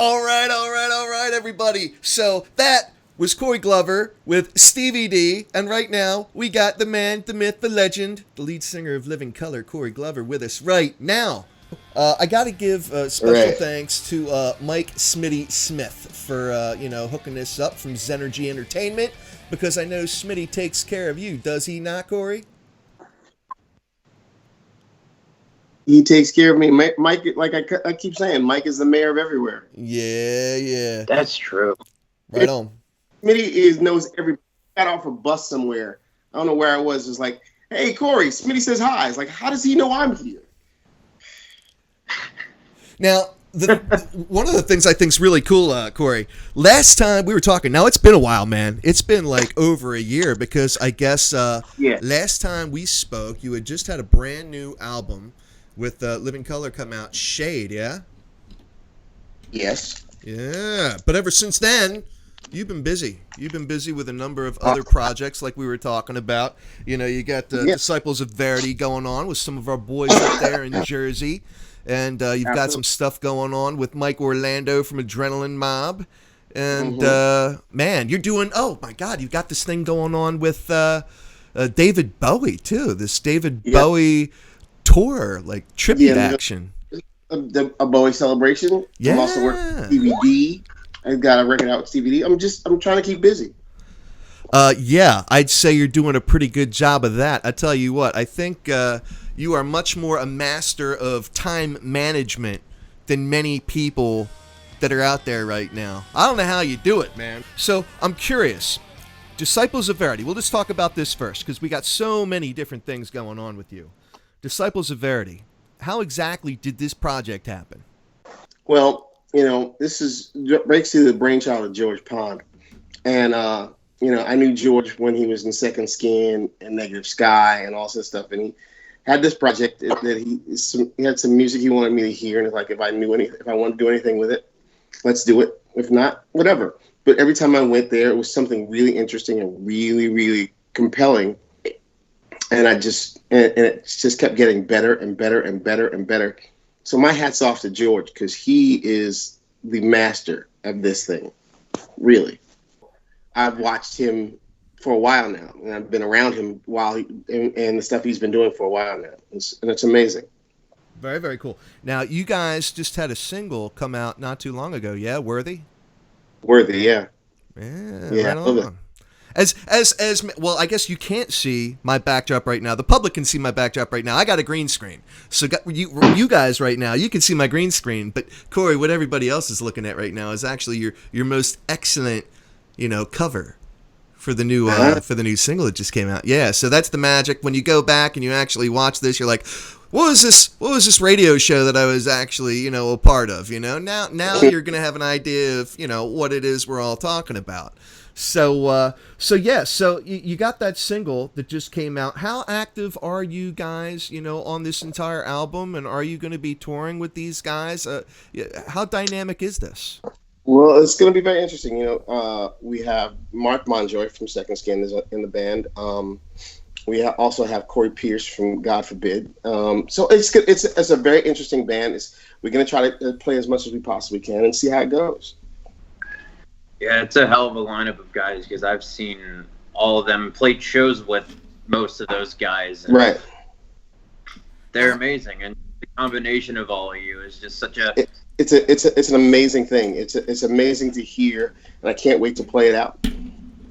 All right, everybody. So that was Corey Glover with Stevie D, and right now we got the man, the myth, the legend, the lead singer of Living Color, Corey Glover, with us right now. I got to give special thanks to Mike Smitty Smith for hooking this up from Zenergy Entertainment, because I know Smitty takes care of you. Does he not, Corey? He takes care of me. Mike, like I keep saying, Mike is the mayor of everywhere. Yeah. That's true. Right on. Smitty knows every. Got off a bus somewhere. I don't know where I was. It's like, hey, Corey. Smitty says hi. It's like, how does he know I'm here? Now, one of the things I think is really cool, Corey, last time we were talking, now it's been a while, man. It's been like over a year, because I guess last time we spoke, you had just had a brand new album with Living Color come out, Shade, yeah? Yes. Yeah, but ever since then, you've been busy. You've been busy with a number of other projects like we were talking about. You know, you got Disciples of Verity going on with some of our boys up there in Jersey. And you've got some stuff going on with Mike Orlando from Adrenaline Mob. And, man, you're doing, oh, my God, you've got this thing going on with David Bowie, too. This David Bowie tour, like tribute action. A Bowie Celebration. Yeah. I'm also working with Stevie D. I've got a record out with Stevie D. I'm trying to keep busy. Yeah, I'd say you're doing a pretty good job of that. I tell you what, I think you are much more a master of time management than many people that are out there right now. I don't know how you do it, man. So I'm curious. Disciples of Verity. We'll just talk about this first, because we got so many different things going on with you. Disciples of Verity. How exactly did this project happen? Well, this breaks through the brainchild of George Pond. And, I knew George when he was in Second Skin and Negative Sky and all this stuff. And he had this project that he had some music he wanted me to hear. And it's like, if I wanted to do anything with it, let's do it. If not, whatever. But every time I went there, it was something really interesting and really, really compelling. And it just kept getting better and better and better and better. So my hat's off to George, because he is the master of this thing, really. I've watched him for a while now, and I've been around him and the stuff he's been doing for a while now, and it's amazing. Very, very cool. Now, you guys just had a single come out not too long ago, yeah? Worthy, yeah. Yeah, right on. As well, I guess you can't see my backdrop right now. The public can see my backdrop right now. I got a green screen. So you guys right now, you can see my green screen. But Corey, what everybody else is looking at right now is actually your most excellent, cover for the new single that just came out. Yeah, so that's the magic. When you go back and you actually watch this, you're like, what was this radio show that I was actually, a part of? Now you're gonna have an idea of, what it is we're all talking about. So you got that single that just came out. How active are you guys, on this entire album, and are you going to be touring with these guys? How dynamic is this? Well, it's going to be very interesting. We have Mark Monjoy from Second Skin in the band. We also have Corey Pierce from God Forbid. So it's a very interesting band. We're going to try to play as much as we possibly can and see how it goes. Yeah, it's a hell of a lineup of guys, because I've seen all of them, played shows with most of those guys. And right. They're amazing, and the combination of all of you is just such a. It's an amazing thing. It's amazing to hear, and I can't wait to play it out.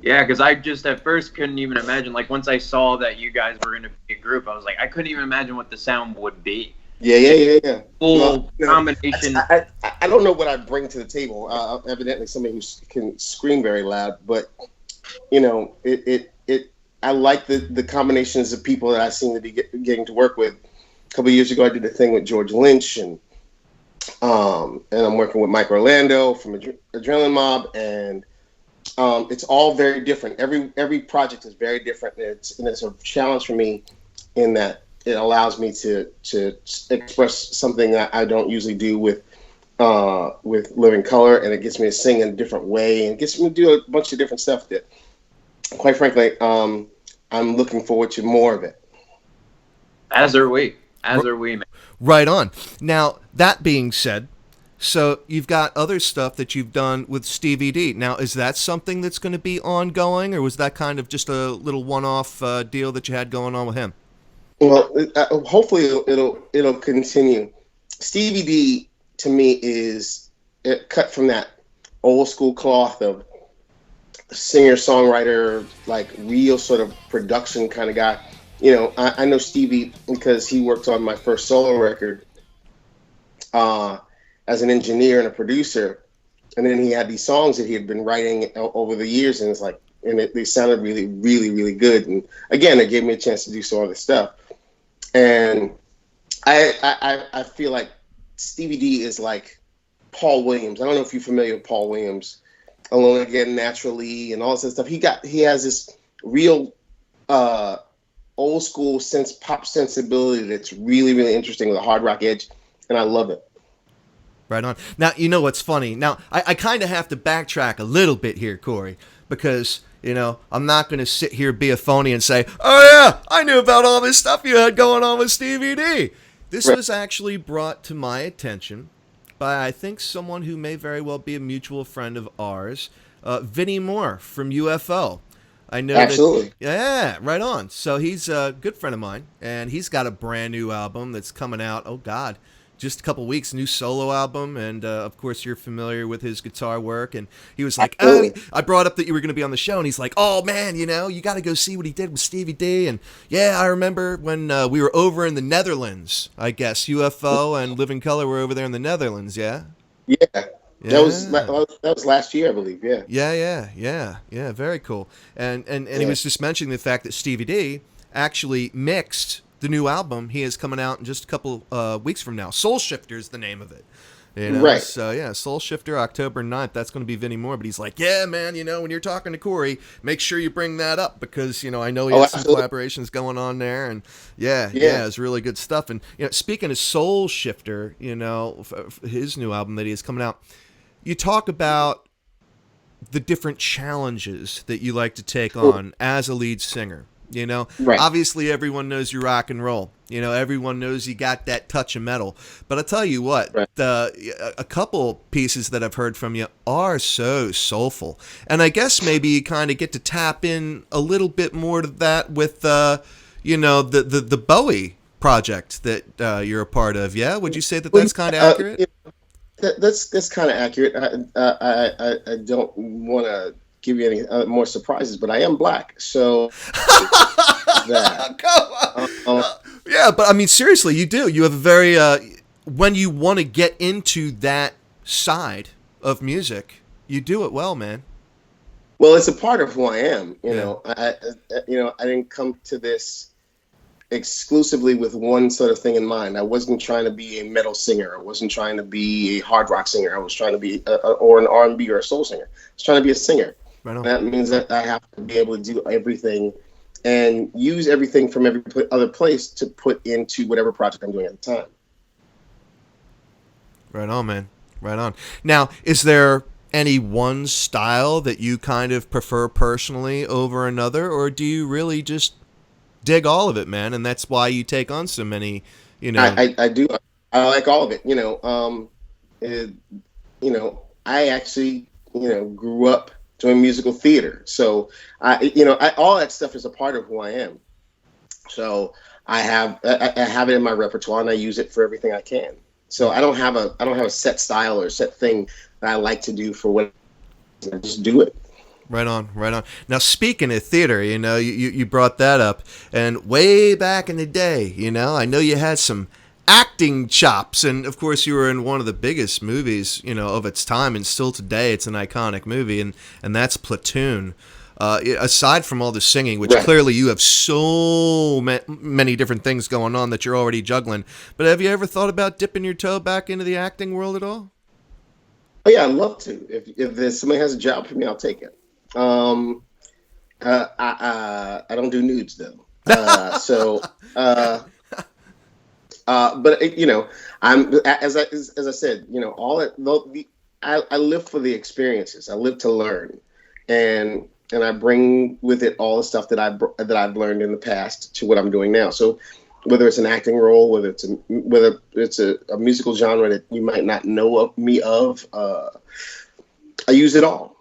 Yeah, because I just at first couldn't even imagine. Like, once I saw that you guys were going to be a group, I was like, I couldn't even imagine what the sound would be. Yeah. Full combination. I don't know what I bring to the table. Evidently, somebody who can scream very loud, but I like the combinations of people that I seem to be getting to work with. A couple of years ago, I did a thing with George Lynch, and I'm working with Mike Orlando from Adrenaline Mob, and it's all very different. Every project is very different, and it's a challenge for me in that it allows me to express something that I don't usually do with Living Color, and it gets me to sing in a different way, and it gets me to do a bunch of different stuff that, quite frankly, I'm looking forward to more of it. As are we, man. Right on. Now, that being said, So you've got other stuff that you've done with Stevie D. Now, is that something that's going to be ongoing, or was that kind of just a little one-off deal that you had going on with him? Well, hopefully it'll continue. Stevie D to me is cut from that old school cloth of singer songwriter, like real sort of production kind of guy. I know Stevie because he worked on my first solo record as an engineer and a producer, and then he had these songs that he had been writing over the years, and they sounded really, really, really good. And again, it gave me a chance to do some other stuff. And I feel like Stevie D is like Paul Williams. I don't know if you're familiar with Paul Williams, Alone Again, Naturally, and all this stuff. He has this real old school pop sensibility that's really, really interesting with a hard rock edge, and I love it. Right on. Now, you know what's funny? Now, I kind of have to backtrack a little bit here, Corey, because I'm not going to sit here, be a phony, and say, oh, yeah, I knew about all this stuff you had going on with Stevie D. This was actually brought to my attention by, I think, someone who may very well be a mutual friend of ours, Vinnie Moore from UFO. I know. Absolutely. Yeah, right on. So he's a good friend of mine, and he's got a brand new album that's coming out, oh, God, just a couple weeks, new solo album, and of course you're familiar with his guitar work, and he was like, oh, I brought up that you were going to be on the show, and he's like, oh man, you got to go see what he did with Stevie D, and yeah, I remember when we were over in the Netherlands, I guess, UFO and Living Colour were over there in the Netherlands, yeah? Yeah. That was last year, I believe, yeah. Yeah, very cool. And he was just mentioning the fact that Stevie D actually mixed the new album he is coming out in just a couple weeks from now. Soul Shifter is the name of it. Right. So, yeah, Soul Shifter, October 9th. That's going to be Vinnie Moore. But he's like, yeah, man, when you're talking to Corey, make sure you bring that up because, I know he has some collaborations going on there. And, yeah, it's really good stuff. And, speaking of Soul Shifter, his new album that he is coming out, you talk about the different challenges that you like to take on as a lead singer. Right. Obviously everyone knows you rock and roll. Everyone knows you got that touch of metal. But I'll tell you what, right. A couple pieces that I've heard from you are so soulful. And I guess maybe you kind of get to tap in a little bit more to that with, the Bowie project that you're a part of. Yeah? Would you say that that's kind of accurate? That's kind of accurate. I don't want to give you any more surprises, but I am black, so yeah, but I mean, seriously, you do. You have a very when you want to get into that side of music, you do it well, man. Well, it's a part of who I am. I didn't come to this exclusively with one sort of thing in mind. I wasn't trying to be a metal singer. I wasn't trying to be a hard rock singer. I was trying to be or an R&B or a soul singer. I was trying to be a singer. Right. That means that I have to be able to do everything and use everything from every other place to put into whatever project I'm doing at the time. Right on, man. Right on. Now, is there any one style that you kind of prefer personally over another, or do you really just dig all of it, man? And that's why you take on so many, I do. I like all of it. I actually, grew up doing musical theater. So all that stuff is a part of who I am. So I have it in my repertoire and I use it for everything I can. So I don't have a set style or a set thing that I like to do for what I just do it. Right on. Now, speaking of theater, you brought that up, and way back in the day, I know you had some acting chops, and of course you were in one of the biggest movies, of its time, and still today it's an iconic movie, and that's Platoon. Aside from all the singing, which clearly you have so many different things going on that you're already juggling, but have you ever thought about dipping your toe back into the acting world at all? Oh yeah, I'd love to. If somebody has a job for me, I'll take it. I don't do nudes though. But I'm as I said, I live for the experiences. I live to learn, and I bring with it all the stuff that I've learned in the past to what I'm doing now. So whether it's an acting role, whether it's a musical genre that you might not know of me of. I use it all.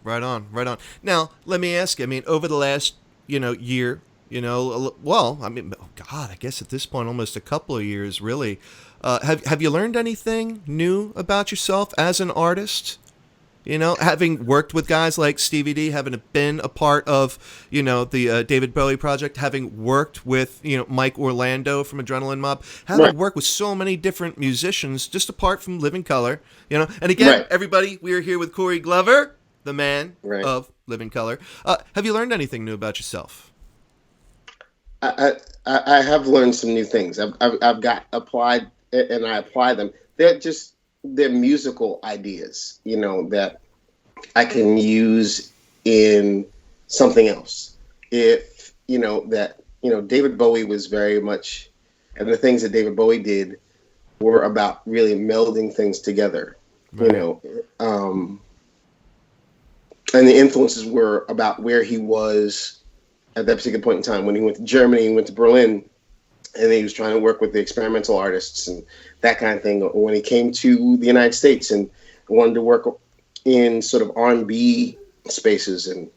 Right on, right on. Now, let me ask you. I mean, over the last year, well, I mean, oh God, I guess at this point, almost a couple of years, really. Have you learned anything new about yourself as an artist? Having worked with guys like Stevie D, having been a part of, the David Bowie project, having worked with, Mike Orlando from Adrenaline Mob, having worked with so many different musicians, just apart from Living Colour, And again, everybody, we are here with Corey Glover, the man of Living Colour. Have you learned anything new about yourself? I have learned some new things. I've got applied, and I apply them. They're musical ideas, that I can use in something else. If, David Bowie was very much, and the things that David Bowie did were about really melding things together, and the influences were about where he was at that particular point in time. When he went to Germany, he went to Berlin, and he was trying to work with the experimental artists and that kind of thing. When he came to the United States and wanted to work in sort of R&B spaces and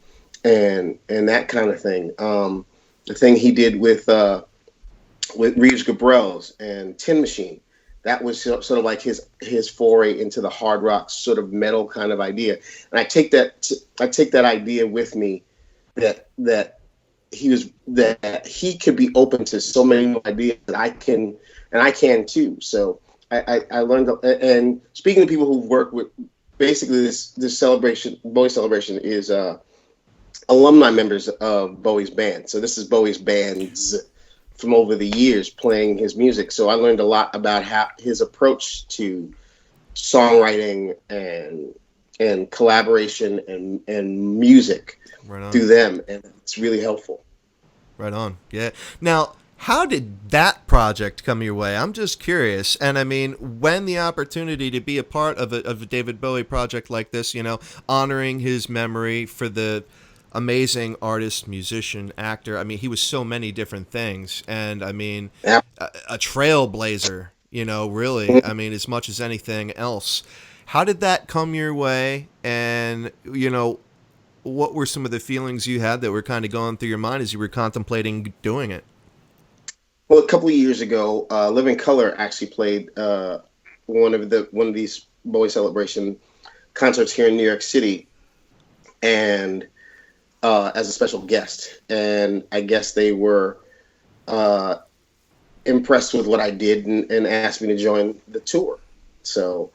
that kind of thing. The thing he did with Reeves Gabrels and Tin Machine, that was sort of like his foray into the hard rock sort of metal kind of idea. And I take that idea with me that he could be open to so many new ideas that I can too. So I learned, and speaking to people who've worked with, basically this celebration, Bowie Celebration, is alumni members of Bowie's band. So this is Bowie's bands from over the years playing his music. So I learned a lot about his approach to songwriting and collaboration and music through them, and it's really helpful. Right on. Yeah. Now, how did that project come your way? I'm just curious. And I mean, when the opportunity to be a part of a David Bowie project like this, honoring his memory for the amazing artist, musician, actor. I mean, he was so many different things. And I mean, a trailblazer, really, I mean, as much as anything else. How did that come your way? And, what were some of the feelings you had that were kind of going through your mind as you were contemplating doing it? Well, a couple of years ago, Living Colour actually played one of these Bowie Celebration concerts here in New York City, and as a special guest. And I guess they were impressed with what I did and asked me to join the tour. So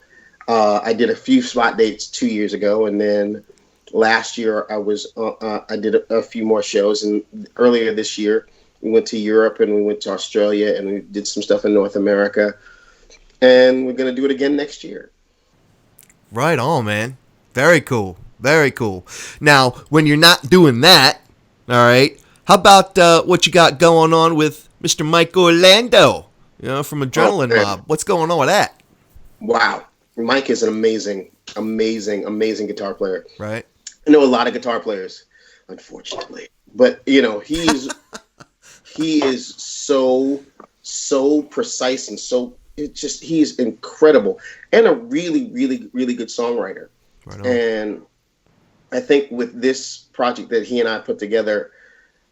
I did a few spot dates 2 years ago, and then last year I did a few more shows, and earlier this year we went to Europe and we went to Australia and we did some stuff in North America, and we're going to do it again next year. Right on, man. Very cool. Very cool. Now, when you're not doing that, all right, how about what you got going on with Mr. Mike Orlando, from Adrenaline Mob? What's going on with that? Wow. Mike is an amazing guitar player. Right. I know a lot of guitar players, unfortunately, but he is so precise and he's incredible and a really, really, really good songwriter. Right on. And I think with this project that he and I put together,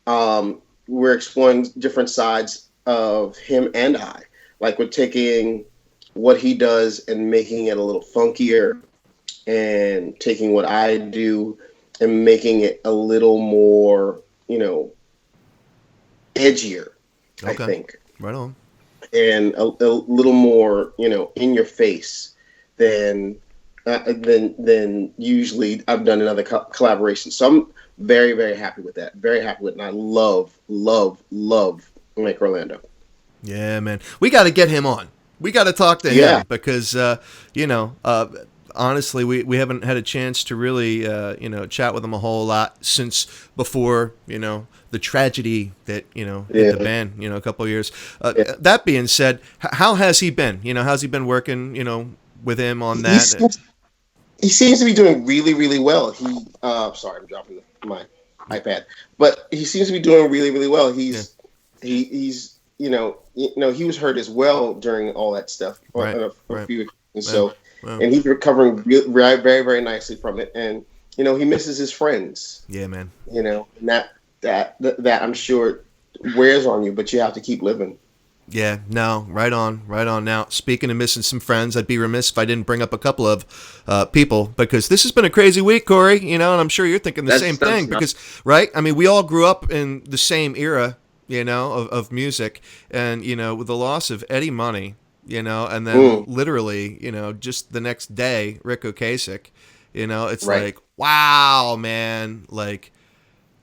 we're exploring different sides of him and I. Like, we're taking what he does and making it a little funkier, and taking what I do and making it a little more, edgier, okay. I think. Right on. And a little more, in your face than usually I've done in other collaborations. So I'm very, very happy with that. Very happy with it. And I love Mike Orlando. Yeah, man. We got to get him on. We got to talk to him because, honestly, we haven't had a chance to really, chat with him a whole lot since before, the tragedy that, hit the band, a couple of years. That being said, how has he been? How's he been working, with him on that? He seems to be doing really, really well. Sorry, I'm dropping my iPad. But he seems to be doing really, really well. He's he's he was hurt as well during all that stuff Right. a few occasions. Yeah. So, Wow. and he's recovering very, very, very nicely from it. And he misses his friends. Yeah, man. And that I'm sure wears on you, but you have to keep living. Yeah, no, right on. Now, speaking of missing some friends, I'd be remiss if I didn't bring up a couple of people, because this has been a crazy week, Corey, and I'm sure you're thinking the same thing, because, right? I mean, we all grew up in the same era, of music, and, with the loss of Eddie Money, and then literally, just the next day, Rick Ocasek, it's right. like, wow, man, like,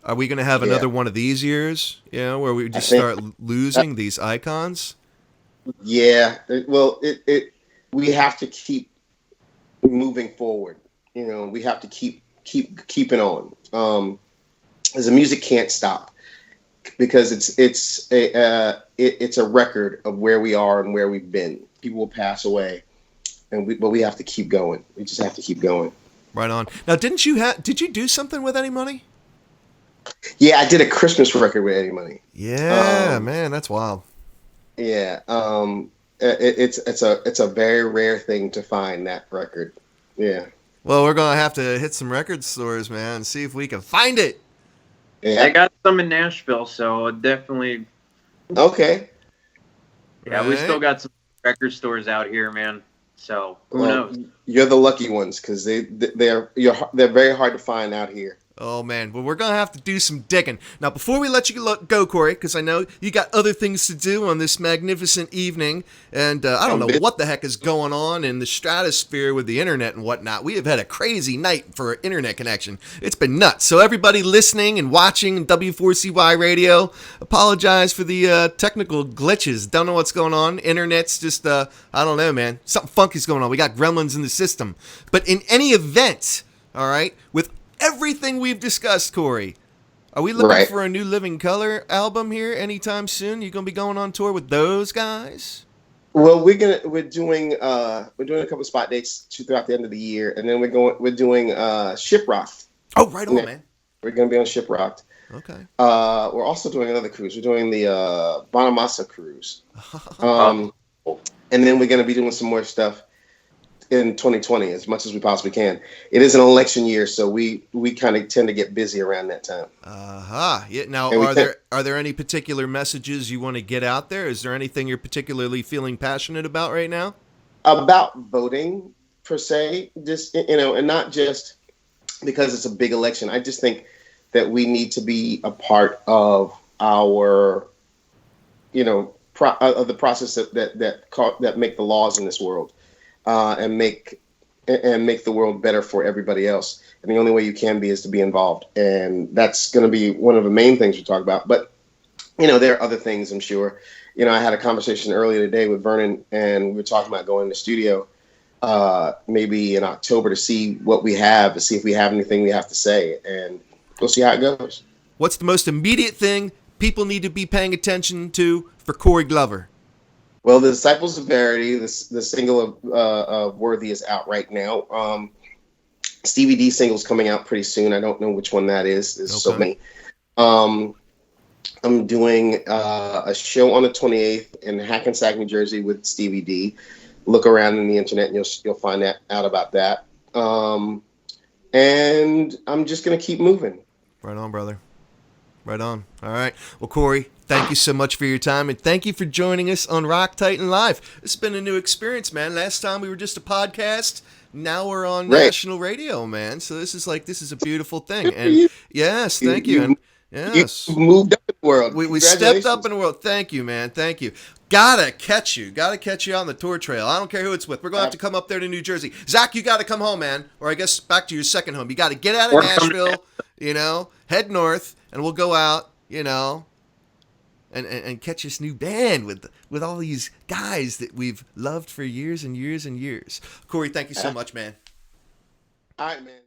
are we going to have another one of these years, where we just start losing these icons? Yeah. Well, we have to keep moving forward. We have to keep keeping on. As the music can't stop, because it's a record of where we are and where we've been. People will pass away, but we have to keep going. We just have to keep going. Right on. Now, did you do something with Eddie Money? Yeah, I did a Christmas record with Eddie Money. Yeah, man, that's wild. Yeah, it's a very rare thing to find, that record. Yeah. Well, we're gonna have to hit some record stores, man, and see if we can find it. Yeah. I got some in Nashville, so definitely. Okay. Yeah, we still got some record stores out here, man. So who knows? You're the lucky ones, because they're very hard to find out here. Oh, man. Well, we're going to have to do some digging. Now, before we let you go, Corey, because I know you got other things to do on this magnificent evening, and I don't know what the heck is going on in the stratosphere with the internet and whatnot. We have had a crazy night for internet connection. It's been nuts. So everybody listening and watching W4CY Radio, apologize for the technical glitches. Don't know what's going on. Internet's just, I don't know, man. Something funky's going on. We got gremlins in the system. But in any event, all right, with everything we've discussed, Corey, are we looking for a new Living Colour album here anytime soon? You gonna be going on tour with those guys? Well, we're doing a couple of spot dates throughout the end of the year, and then we're doing Shiprocked. Oh, right on, man. We're gonna be on Shiprocked. Okay. We're also doing another cruise. We're doing the Bonamassa cruise, and then we're gonna be doing some more stuff in 2020 as much as we possibly can. It is an election year, so we kind of tend to get busy around that time. Yeah. Now, are there any particular messages you want to get out there? Is there anything you're particularly feeling passionate about right now? About voting, per se, just and not just because it's a big election. I just think that we need to be a part of our, of the process that make the laws in this world. And make the world better for everybody else. And the only way you can be is to be involved. And that's going to be one of the main things we talk about. But, there are other things, I'm sure. I had a conversation earlier today with Vernon, and we were talking about going to the studio maybe in October to see what we have, to see if we have anything we have to say. And we'll see how it goes. What's the most immediate thing people need to be paying attention to for Corey Glover? Well, the Disciples of Verity, the single of Worthy is out right now. Stevie D single's coming out pretty soon. I don't know which one that is. There's so many. I'm doing a show on the 28th in Hackensack, New Jersey with Stevie D. Look around in the internet and you'll find out about that. And I'm just going to keep moving. Right on, brother. Right on. All right. Well, Corey, thank you so much for your time, and thank you for joining us on Rock Titan Live. It's been a new experience, man. Last time we were just a podcast. Now we're on national radio, man. So this is a beautiful thing. And yes, thank you. And yes, you moved up in the world. We stepped up in the world. Thank you, man. Thank you. Gotta catch you on the tour trail. I don't care who it's with. We're gonna have to come up there to New Jersey. Zach, you gotta come home, man. Or I guess back to your second home. You gotta get out of Nashville, head north, and we'll go out, and catch this new band with all these guys that we've loved for years and years and years. Corey, thank you so much, man. All right, man.